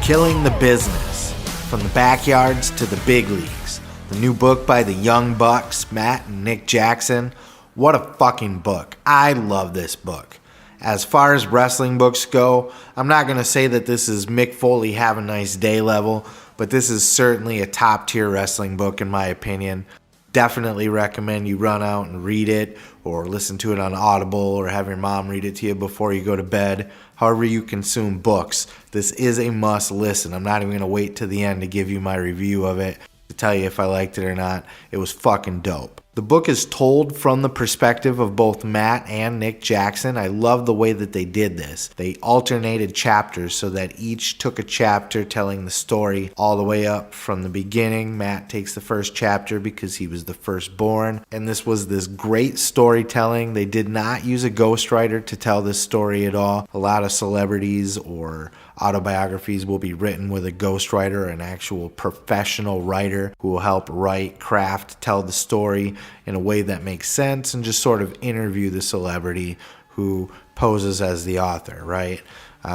Killing the Business, From the Backyards to the Big Leagues. The new book by the Young Bucks, Matt and Nick Jackson. What a fucking book. I love this book. As far as wrestling books go, I'm not going to say that this is Mick Foley Have a Nice Day level, but this is certainly a top tier wrestling book in my opinion. Definitely recommend you run out and read it or listen to it on Audible or have your mom read it to you before you go to bed. However you consume books, this is a must listen. I'm not even going to wait to the end to give you my review of it to tell you if I liked it or not. It was fucking dope. The book is told from the perspective of both Matt and Nick Jackson. I love the way that they did this. They alternated chapters so that each took a chapter telling the story all the way up from the beginning. Matt takes the first chapter because he was the firstborn. And this was this great storytelling. They did not use a ghostwriter to tell this story at all. A lot of celebrities or autobiographies will be written with a ghostwriter, an actual professional writer who will help write, craft, tell the story in a way that makes sense and just sort of interview the celebrity who poses as the author, right?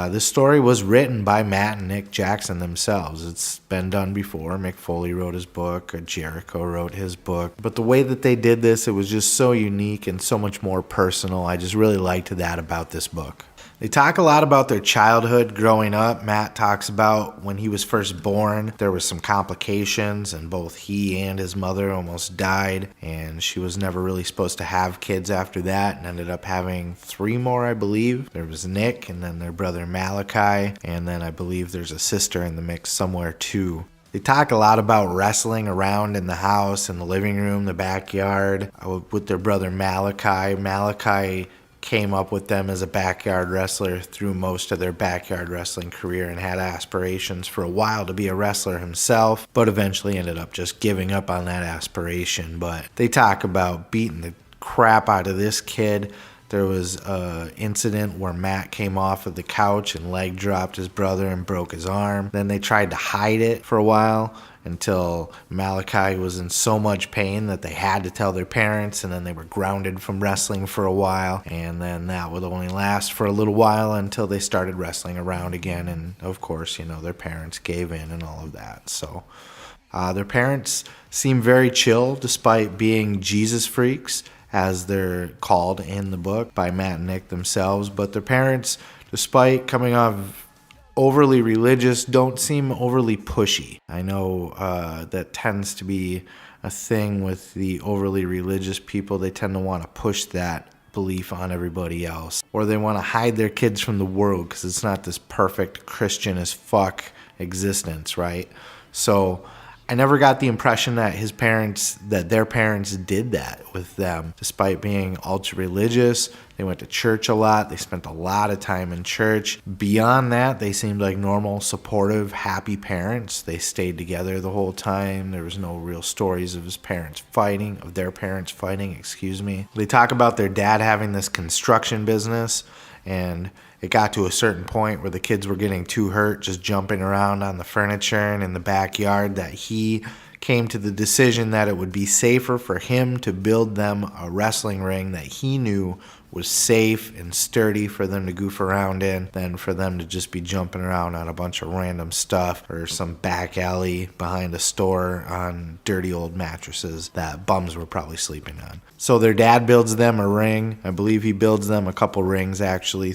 This story was written by Matt and Nick Jackson themselves. It's been done before. Mick Foley wrote his book, Jericho wrote his book. But the way that they did this, it was just so unique and so much more personal. I just really liked that about this book. They talk a lot about their childhood growing up. Matt talks about when he was first born, there was some complications and both he and his mother almost died, and she was never really supposed to have kids after that and ended up having 3 more, I believe. There was Nick and then their brother Malachi, and then I believe there's a sister in the mix somewhere too. They talk a lot about wrestling around in the house, in the living room, the backyard, with their brother Malachi. Malachi came up with them as a backyard wrestler through most of their backyard wrestling career and had aspirations for a while to be a wrestler himself, but eventually ended up just giving up on that aspiration. But they talk about beating the crap out of this kid. There was an incident where Matt came off of the couch and leg dropped his brother and broke his arm. Then they tried to hide it for a while until Malachi was in so much pain that they had to tell their parents, and then they were grounded from wrestling for a while, and then that would only last for a little while until they started wrestling around again, and of course, you know, their parents gave in and all of that. So their parents seem very chill despite being Jesus freaks, as they're called in the book by Matt and Nick themselves, but their parents, despite coming off overly religious, don't seem overly pushy. I know that tends to be a thing with the overly religious people. They tend to want to push that belief on everybody else, or they want to hide their kids from the world because it's not this perfect Christian as fuck existence, right? So I never got the impression that their parents did that with them. Despite being ultra religious, they went to church a lot. They spent a lot of time in church. Beyond that, they seemed like normal, supportive, happy parents. They stayed together the whole time. There was no real stories of their parents fighting, excuse me. They talk about their dad having this construction business, and it got to a certain point where the kids were getting too hurt just jumping around on the furniture and in the backyard that he came to the decision that it would be safer for him to build them a wrestling ring that he knew was safe and sturdy for them to goof around in than for them to just be jumping around on a bunch of random stuff or some back alley behind a store on dirty old mattresses that bums were probably sleeping on. So their dad builds them a ring. I believe he builds them a couple rings actually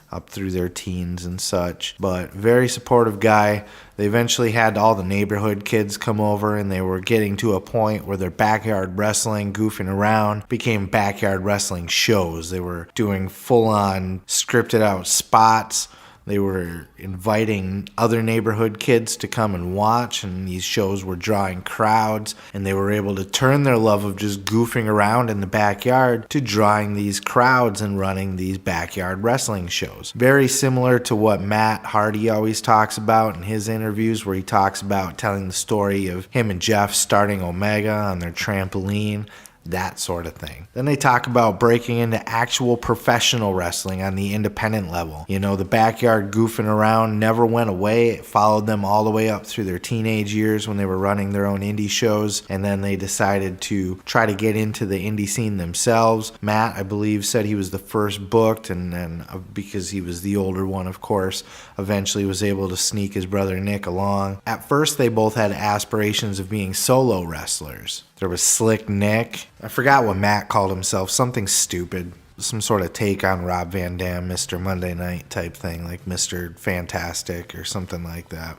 up through their teens and such, but very supportive guy. They eventually had all the neighborhood kids come over, and they were getting to a point where their backyard wrestling, goofing around, became backyard wrestling shows. They were doing full-on scripted out spots. They were inviting other neighborhood kids to come and watch, and these shows were drawing crowds, and they were able to turn their love of just goofing around in the backyard to drawing these crowds and running these backyard wrestling shows. Very similar to what Matt Hardy always talks about in his interviews, where he talks about telling the story of him and Jeff starting Omega on their trampoline. that sort of thing. Then they talk about breaking into actual professional wrestling on the independent level. You know, the backyard goofing around never went away. It followed them all the way up through their teenage years when they were running their own indie shows, and then they decided to try to get into the indie scene themselves. Matt, I believe, said he was the first booked, and then because he was the older one, of course, eventually was able to sneak his brother Nick along. At first, they both had aspirations of being solo wrestlers. There was Slick Nick. I forgot what Matt called himself, something stupid. Some sort of take on Rob Van Dam, Mr. Monday Night type thing, like Mr. Fantastic or something like that.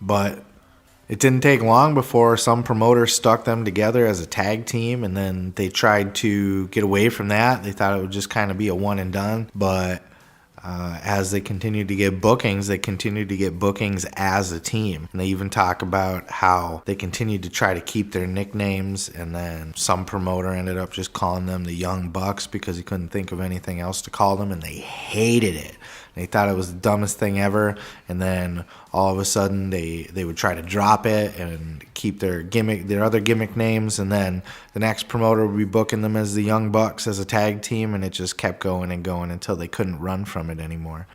But it didn't take long before some promoter stuck them together as a tag team, and then they tried to get away from that. They thought it would just kind of be a one and done, but as they continued to get bookings, they continued to get bookings as a team. And they even talk about how they continued to try to keep their nicknames, and then some promoter ended up just calling them the Young Bucks because he couldn't think of anything else to call them, and they hated it. They thought it was the dumbest thing ever, and then all of a sudden they would try to drop it and keep their other gimmick names, and then the next promoter would be booking them as the Young Bucks as a tag team, and it just kept going and going until they couldn't run from it anymore.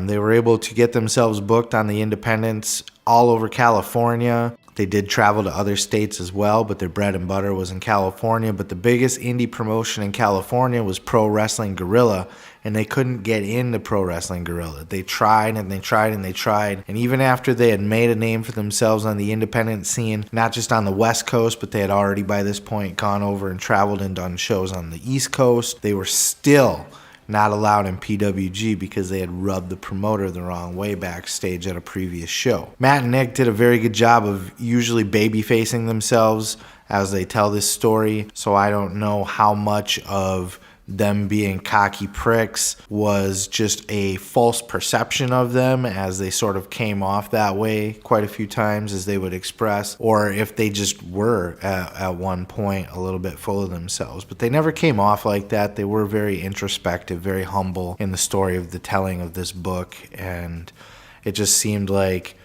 They were able to get themselves booked on the independents all over California. They did travel to other states as well, but their bread and butter was in California. But the biggest indie promotion in California was Pro Wrestling Guerrilla, and they couldn't get into Pro Wrestling Guerrilla. They tried and they tried and they tried. And even after they had made a name for themselves on the independent scene, not just on the West Coast, but they had already by this point gone over and traveled and done shows on the East Coast, they were still not allowed in PWG because they had rubbed the promoter the wrong way backstage at a previous show. Matt and Nick did a very good job of usually baby-facing themselves as they tell this story, so I don't know how much of them being cocky pricks was just a false perception of them, as they sort of came off that way quite a few times as they would express, or if they just were at one point a little bit full of themselves. But they never came off like that. They were very introspective, very humble in the story of the telling of this book, and it just seemed like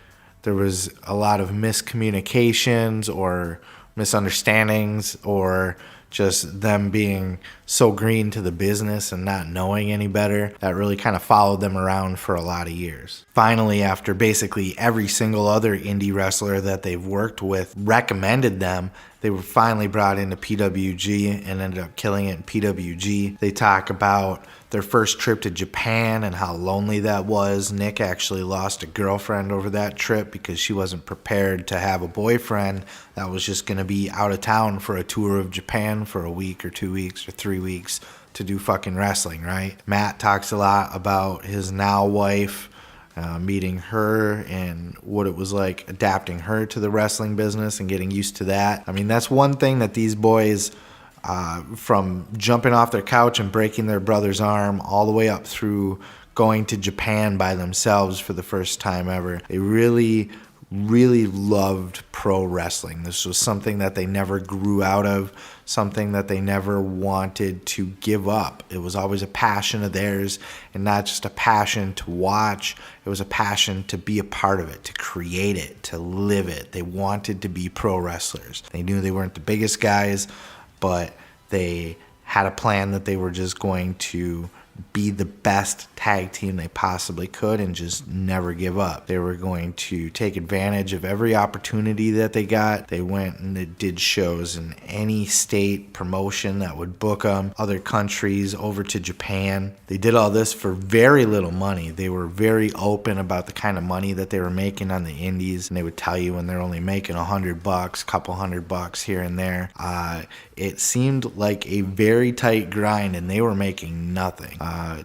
there was a lot of miscommunications or misunderstandings, or just them being so green to the business and not knowing any better, that really kind of followed them around for a lot of years. Finally, after basically every single other indie wrestler that they've worked with recommended them, they were finally brought into PWG and ended up killing it in PWG. They talk about their first trip to Japan and how lonely that was. Nick actually lost a girlfriend over that trip because she wasn't prepared to have a boyfriend that was just going to be out of town for a tour of Japan for a week or 2 weeks or 3 weeks to do fucking wrestling, right? Matt talks a lot about his now wife, meeting her and what it was like adapting her to the wrestling business and getting used to that. I mean, that's one thing that these boys, from jumping off their couch and breaking their brother's arm all the way up through going to Japan by themselves for the first time ever, they really loved pro wrestling. This was something that they never grew out of, something that they never wanted to give up. It was always a passion of theirs, and not just a passion to watch. It was a passion to be a part of it, to create it, to live it. They wanted to be pro wrestlers. They knew they weren't the biggest guys, but they had a plan that they were just going to be the best tag team they possibly could and just never give up. They were going to take advantage of every opportunity that they got. They went and they did shows in any state promotion that would book them, other countries, over to Japan. They did all this for very little money. They were very open about the kind of money that they were making on the indies, and they would tell you when they're only making $100, couple $100 here and there. It seemed like a very tight grind, and they were making nothing.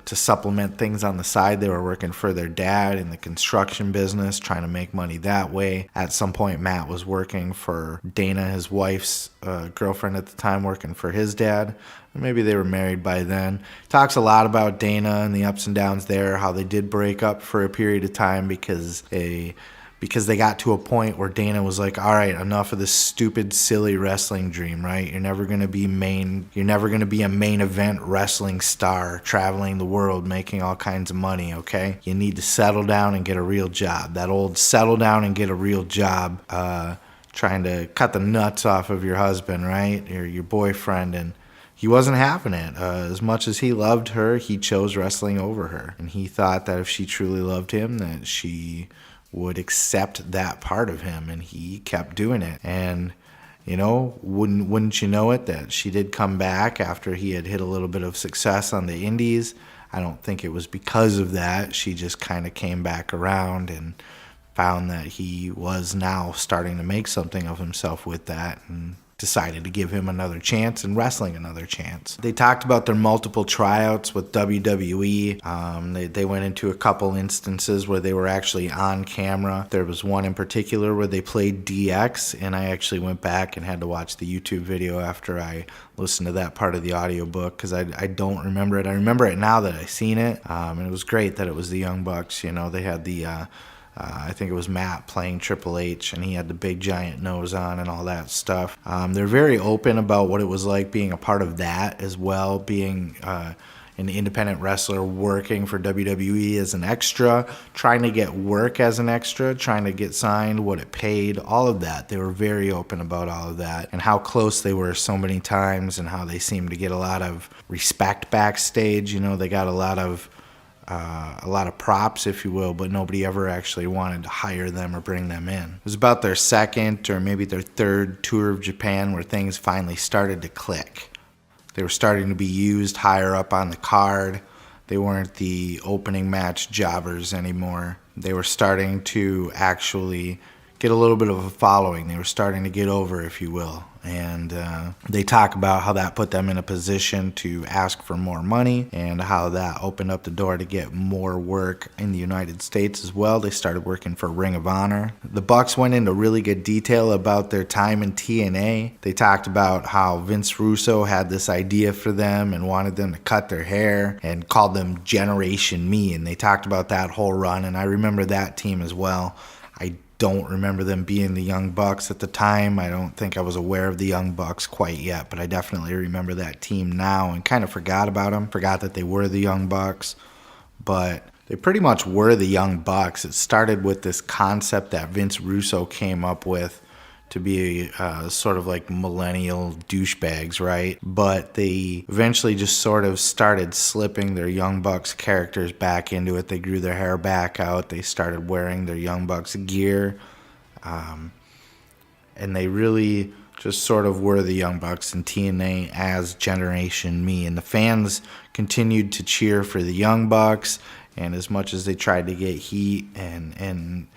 To supplement things on the side, they were working for their dad in the construction business, trying to make money that way. At some point, Matt was working for Dana, his wife's girlfriend at the time, working for his dad. Maybe they were married by then. Talks a lot about Dana and the ups and downs there, how they did break up for a period of time because they got to a point where Dana was like, all right, enough of this stupid, silly wrestling dream, right? You're never going to be a main event wrestling star traveling the world making all kinds of money, okay? You need to settle down and get a real job. That old settle down and get a real job, trying to cut the nuts off of your husband, right? Or your boyfriend, and he wasn't having it. As much as he loved her, he chose wrestling over her. And he thought that if she truly loved him, that she would accept that part of him. And he kept doing it. And, you know, wouldn't you know it, that she did come back after he had hit a little bit of success on the indies. I don't think it was because of that. She just kind of came back around and found that he was now starting to make something of himself with that, and decided to give him another chance and wrestling another chance. They talked about their multiple tryouts with WWE. They went into a couple instances where they were actually on camera. There was one in particular where they played DX, and I actually went back and had to watch the YouTube video after I listened to that part of the audiobook, because I don't remember it. I remember it now that I've seen it, and it was great that it was the Young Bucks. You know, they had the I think it was Matt playing Triple H, and he had the big giant nose on and all that stuff. They're very open about what it was like being a part of that as well, being an independent wrestler working for WWE as an extra, trying to get work as an extra, trying to get signed, what it paid, all of that. They were very open about all of that, and how close they were so many times, and how they seemed to get a lot of respect backstage. You know, they got a lot of props, if you will, but nobody ever actually wanted to hire them or bring them in. It was about their second or maybe their third tour of Japan where things finally started to click. They were starting to be used higher up on the card. They weren't the opening match jobbers anymore. They were starting to actually get a little bit of a following. They were starting to get over, if you will. And they talk about how that put them in a position to ask for more money, and how that opened up the door to get more work in the United States as well. They started working for Ring of Honor. The Bucks went into really good detail about their time in TNA. They talked about how Vince Russo had this idea for them and wanted them to cut their hair, and called them Generation Me. And they talked about that whole run, and I remember that team as well. I don't remember them being the Young Bucks at the time. I don't think I was aware of the Young Bucks quite yet, but I definitely remember that team now, and kind of forgot about them. Forgot that they were the Young Bucks, but they pretty much were the Young Bucks. It started with this concept that Vince Russo came up with to be sort of like millennial douchebags, right? But they eventually just sort of started slipping their Young Bucks characters back into it. They grew their hair back out. They started wearing their Young Bucks gear. And they really just sort of were the Young Bucks in TNA as Generation Me. And the fans continued to cheer for the Young Bucks. And as much as they tried to get heat and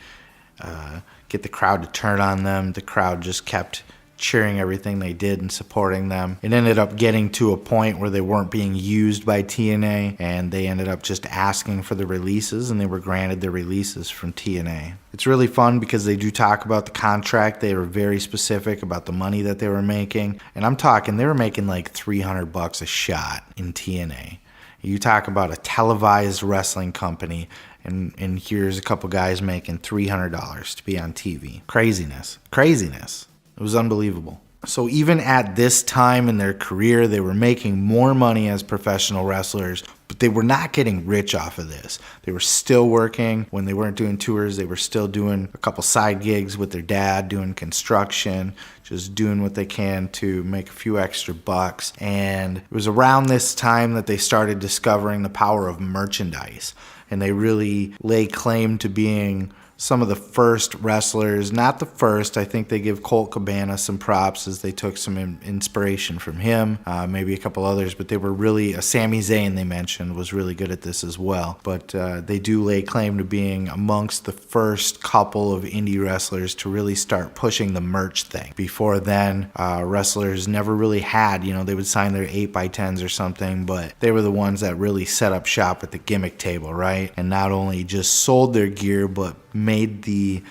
get the crowd to turn on them, the crowd just kept cheering everything they did and supporting them. It ended up getting to a point where they weren't being used by TNA, and they ended up just asking for the releases, and they were granted the releases from TNA. It's really fun because they do talk about the contract. They were very specific about the money that they were making, and I'm talking they were making like $300 a shot in TNA. You talk about a televised wrestling company, and here's a couple guys making $300 to be on TV. Craziness. It was unbelievable. So even at this time in their career, they were making more money as professional wrestlers, but they were not getting rich off of this. They were still working. When they weren't doing tours, they were still doing a couple side gigs with their dad, doing construction, just doing what they can to make a few extra bucks. And it was around this time that they started discovering the power of merchandise. And they really lay claim to being some of the first wrestlers, not the first. I think they give Colt Cabana some props as they took some inspiration from him, maybe a couple others, but they were really, Sami Zayn they mentioned was really good at this as well. But they do lay claim to being amongst the first couple of indie wrestlers to really start pushing the merch thing. Before then, wrestlers never really had, they would sign their 8x10s or something, but they were the ones that really set up shop at the gimmick table, right? And not only just sold their gear, but made the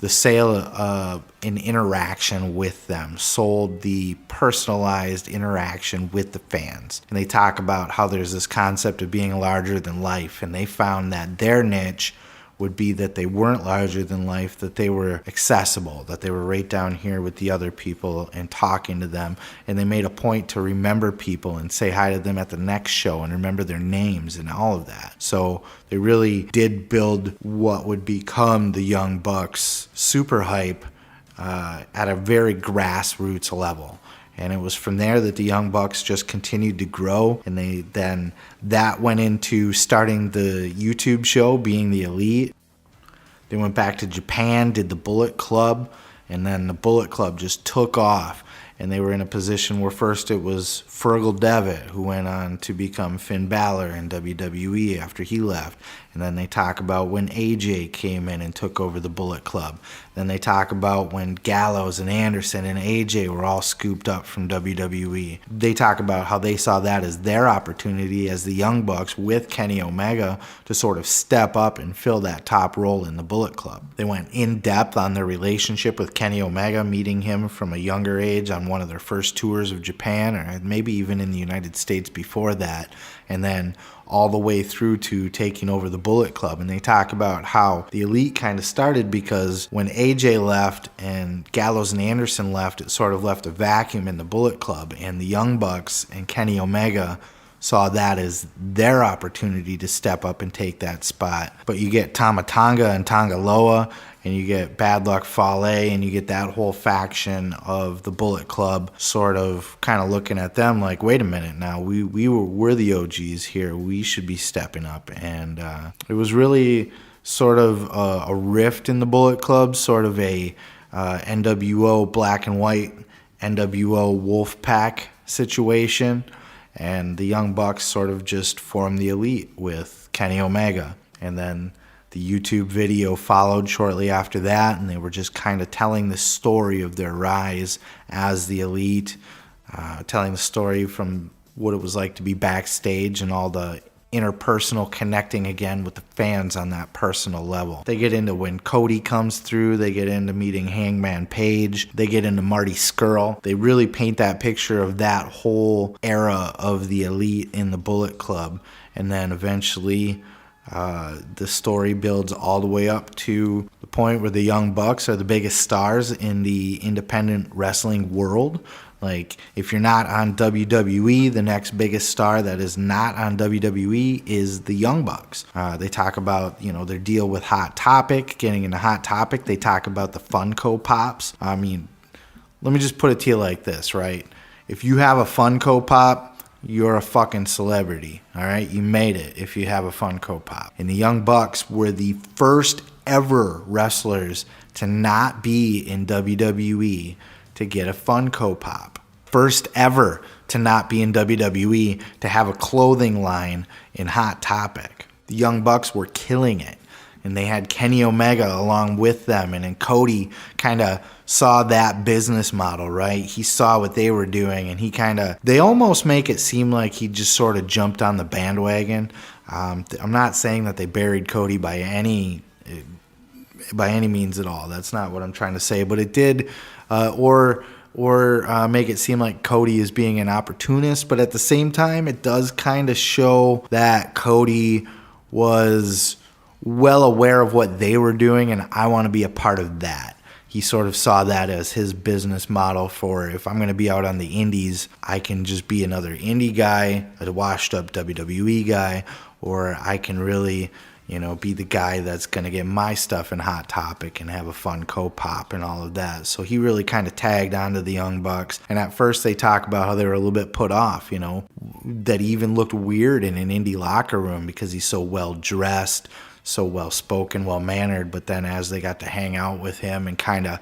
sale an interaction with them, sold the personalized interaction with the fans. And they talk about how there's this concept of being larger than life, and they found that their niche would be that they weren't larger than life, that they were accessible, that they were right down here with the other people and talking to them. And they made a point to remember people and say hi to them at the next show and remember their names and all of that. So they really did build what would become the Young Bucks super hype at a very grassroots level. And it was from there that the Young Bucks just continued to grow. And that went into starting the YouTube show, Being the Elite. They went back to Japan, did the Bullet Club, and then the Bullet Club just took off. And they were in a position where first it was Fergal Devitt, who went on to become Finn Balor in WWE after he left. And then they talk about when AJ came in and took over the Bullet Club. Then they talk about when Gallows and Anderson and AJ were all scooped up from WWE. They talk about how they saw that as their opportunity as the Young Bucks with Kenny Omega to sort of step up and fill that top role in the Bullet Club. They went in depth on their relationship with Kenny Omega, meeting him from a younger age on one of their first tours of Japan, or maybe even in the United States before that, and then all the way through to taking over the Bullet Club. And they talk about how the Elite kind of started because when AJ left and Gallows and Anderson left, it sort of left a vacuum in the Bullet Club, and the Young Bucks and Kenny Omega saw that as their opportunity to step up and take that spot. But you get Tama Tonga and Tonga Loa, and you get Bad Luck Fale, and you get that whole faction of the Bullet Club sort of kind of looking at them like, wait a minute now, we're the OGs here, we should be stepping up. And it was really sort of a rift in the Bullet Club, sort of a NWO Black and White, NWO Wolfpack situation. And the Young Bucks sort of just formed the Elite with Kenny Omega. And then the YouTube video followed shortly after that, and they were just kind of telling the story of their rise as the Elite, telling the story from what it was like to be backstage and all the interpersonal connecting again with the fans on that personal level. They get into when Cody comes through, they get into meeting Hangman Page, they get into Marty Scurll. They really paint that picture of that whole era of the Elite in the Bullet Club. And then eventually the story builds all the way up to the point where the Young Bucks are the biggest stars in the independent wrestling world. Like, if you're not on WWE, the next biggest star that is not on WWE is the Young Bucks. They talk about, their deal with Hot Topic. Getting into Hot Topic, they talk about the Funko Pops. I mean, let me just put it to you like this, right? If you have a Funko Pop, you're a fucking celebrity, all right? You made it if you have a Funko Pop. And the Young Bucks were the first ever wrestlers to not be in WWE to get a Funko Pop. First ever to not be in WWE to have a clothing line in Hot Topic. The Young Bucks were killing it. And they had Kenny Omega along with them. And then Cody kind of saw that business model, right? He saw what they were doing, and they almost make it seem like he just sort of jumped on the bandwagon. I'm not saying that they buried Cody by any means at all. That's not what I'm trying to say. But it did, or make it seem like Cody is being an opportunist. But at the same time, it does kind of show that Cody was well aware of what they were doing, and I want to be a part of that. He sort of saw that as his business model for, if I'm going to be out on the indies, I can just be another indie guy, a washed up WWE guy, or I can really, be the guy that's going to get my stuff in Hot Topic and have a Funko Pop and all of that. So he really kind of tagged onto the Young Bucks. And at first they talk about how they were a little bit put off, that he even looked weird in an indie locker room because he's so well dressed, so well-spoken, well-mannered. But then as they got to hang out with him and kind of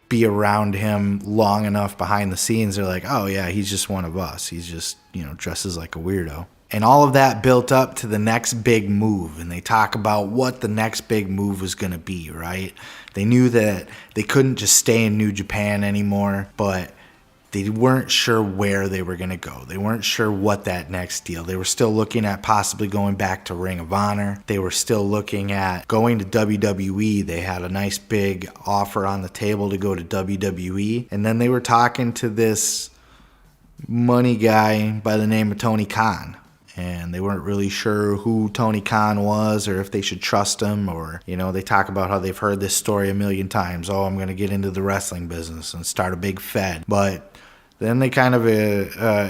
be around him long enough behind the scenes, they're like, oh yeah, he's just one of us. He's just, dresses like a weirdo. And all of that built up to the next big move. And they talk about what the next big move was going to be, right? They knew that they couldn't just stay in New Japan anymore, but they weren't sure where they were going to go. They weren't sure what that next deal. They were still looking at possibly going back to Ring of Honor. They were still looking at going to WWE. They had a nice big offer on the table to go to WWE. And then they were talking to this money guy by the name of Tony Khan. And they weren't really sure who Tony Khan was or if they should trust him, or, they talk about how they've heard this story a million times. Oh, I'm going to get into the wrestling business and start a big fed. But then they kind of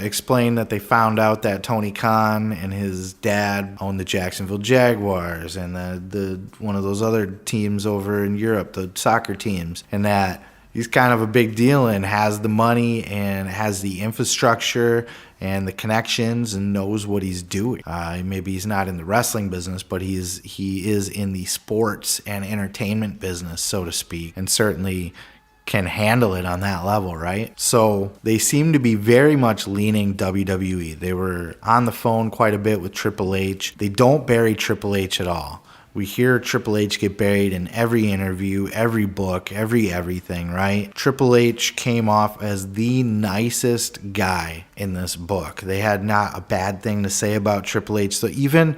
explained that they found out that Tony Khan and his dad owned the Jacksonville Jaguars and the one of those other teams over in Europe, the soccer teams, and that he's kind of a big deal and has the money and has the infrastructure and the connections and knows what he's doing. Maybe he's not in the wrestling business, but he is in the sports and entertainment business, so to speak, and certainly can handle it on that level, right? So they seem to be very much leaning WWE. They were on the phone quite a bit with Triple H. They don't bury Triple H at all. We hear Triple H get buried in every interview, every book, everything, right? Triple H came off as the nicest guy in this book. They had not a bad thing to say about Triple H. So even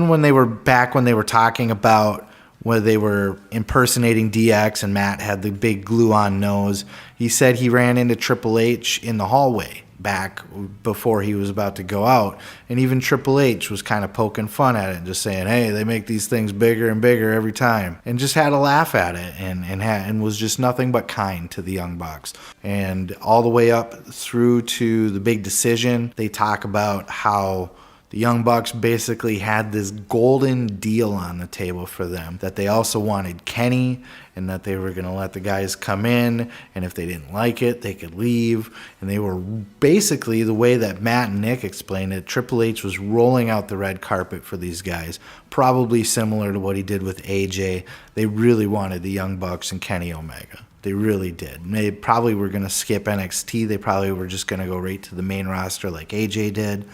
when they were talking about where they were impersonating DX and Matt had the big glue-on nose, he said he ran into Triple H in the hallway back before he was about to go out. And even Triple H was kind of poking fun at it and just saying, hey, they make these things bigger and bigger every time. And just had a laugh at it and was just nothing but kind to the Young Bucks. And all the way up through to the big decision, they talk about how the Young Bucks basically had this golden deal on the table for them, that they also wanted Kenny and that they were going to let the guys come in, and if they didn't like it, they could leave. And they were basically, the way that Matt and Nick explained it, Triple H was rolling out the red carpet for these guys, probably similar to what he did with AJ. They really wanted the Young Bucks and Kenny Omega. They really did. They probably were going to skip NXT. They probably were just going to go right to the main roster like AJ did.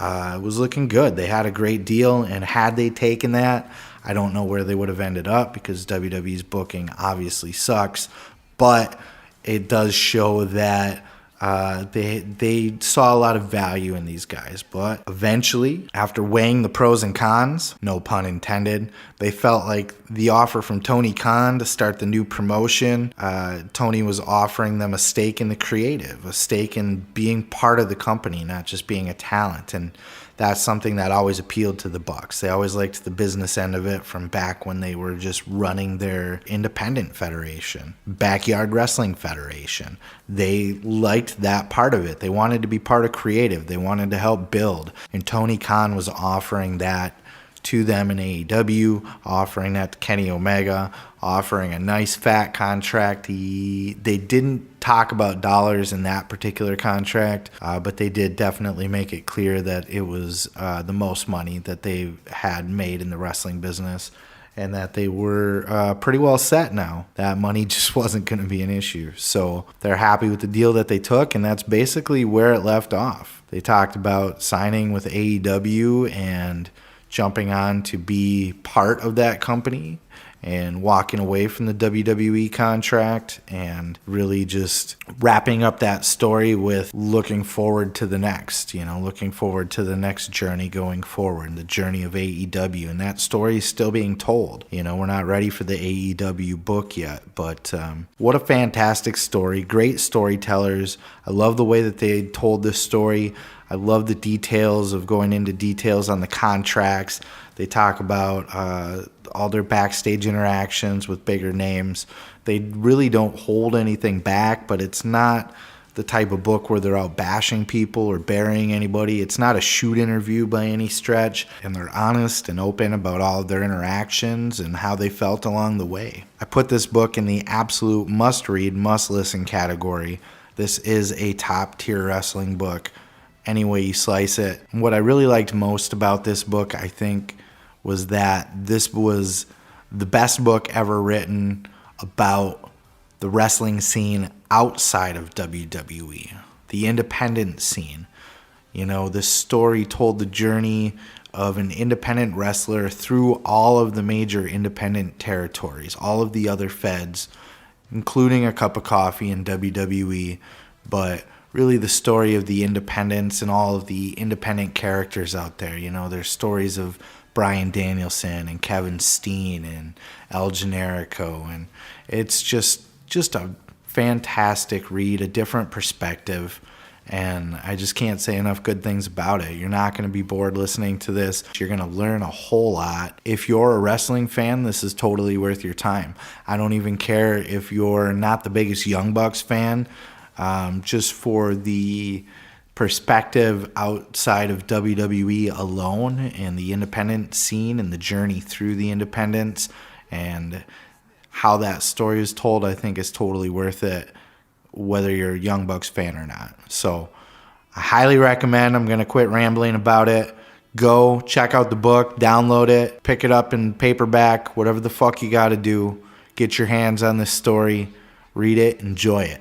It was looking good. They had a great deal, and had they taken that, I don't know where they would have ended up because WWE's booking obviously sucks, but it does show that they saw a lot of value in these guys. But eventually, after weighing the pros and cons, no pun intended, they felt like the offer from Tony Khan to start the new promotion, Tony was offering them a stake in the creative, a stake in being part of the company, not just being a talent. And that's something that always appealed to the Bucks. They always liked the business end of it from back when they were just running their independent federation, backyard wrestling federation. They liked that part of it. They wanted to be part of creative. They wanted to help build. And Tony Khan was offering that to them in AEW, offering that to Kenny Omega, offering a nice fat contract. They didn't talk about dollars in that particular contract, but they did definitely make it clear that it was the most money that they had made in the wrestling business, and that they were pretty well set now. That money just wasn't going to be an issue. So they're happy with the deal that they took, and that's basically where it left off. They talked about signing with AEW and jumping on to be part of that company and walking away from the WWE contract, and really just wrapping up that story with looking forward to the next, looking forward to the next journey going forward, the journey of AEW. And that story is still being told. We're not ready for the AEW book yet, but what a fantastic story. Great storytellers. I love the way that they told this story. I love the details of going into details on the contracts. They talk about all their backstage interactions with bigger names. They really don't hold anything back, but it's not the type of book where they're out bashing people or burying anybody. It's not a shoot interview by any stretch, and they're honest and open about all of their interactions and how they felt along the way. I put this book in the absolute must-read, must-listen category. This is a top-tier wrestling book, any way you slice it. And what I really liked most about this book, I think, was that this was the best book ever written about the wrestling scene outside of WWE, the independent scene. This story told the journey of an independent wrestler through all of the major independent territories, all of the other feds, including a cup of coffee in WWE, but really the story of the independents and all of the independent characters out there. There's stories of Bryan Danielson and Kevin Steen and El Generico, and it's just a fantastic read, a different perspective, and I just can't say enough good things about it. You're not going to be bored listening to this. You're going to learn a whole lot. If you're a wrestling fan, this is totally worth your time. I don't even care if you're not the biggest Young Bucks fan, just for the perspective outside of WWE alone and the independent scene and the journey through the independents and how that story is told, I think is totally worth it, whether you're a Young Bucks fan or not. So I highly recommend. I'm going to quit rambling about it. Go check out the book, download it, pick it up in paperback, whatever the fuck you got to do. Get your hands on this story, read it, enjoy it.